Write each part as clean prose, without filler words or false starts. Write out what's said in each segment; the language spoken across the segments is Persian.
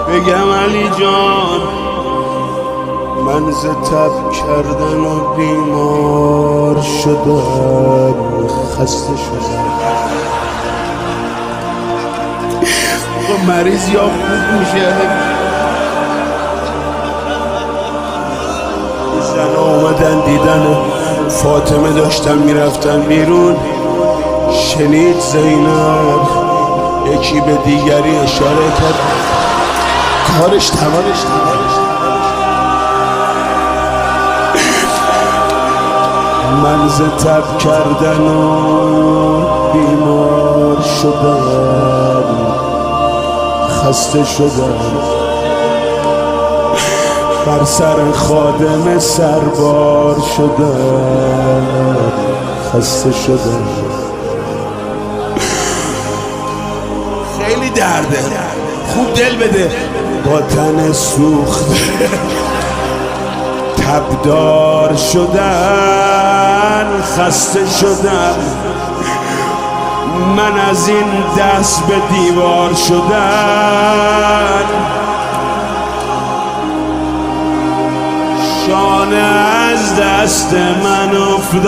بگم علی جان من ز تب کردن و بیمار شدم، خسته شدم. مریض یا خوب میشه. زن آمدن دیدن فاطمه داشتن میرفتن بیرون، شنید زینب یکی به دیگری اشاره کرد کارش تمام. من ز تب کردن و بیمار شدم، خسته شدم. بر سر خادم سربار شدم، خسته شدم. خیلی درده، خوب دل بده. با تن سوخته تبدار شدن، خسته شدم. من از این دست به دیوار شدن، شانه از دست من افتاد.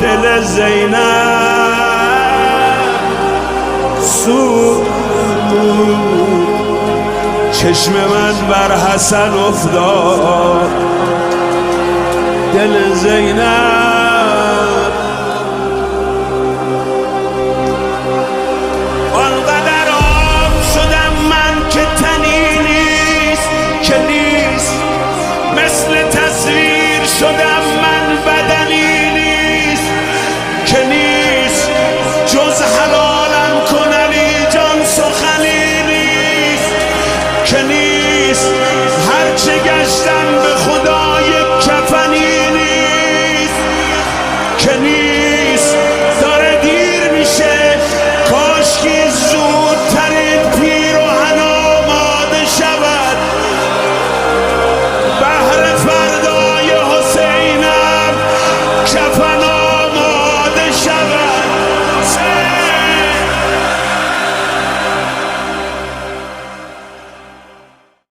دل زینب سوخت، چشم من بر حسن افتاد. دل زینب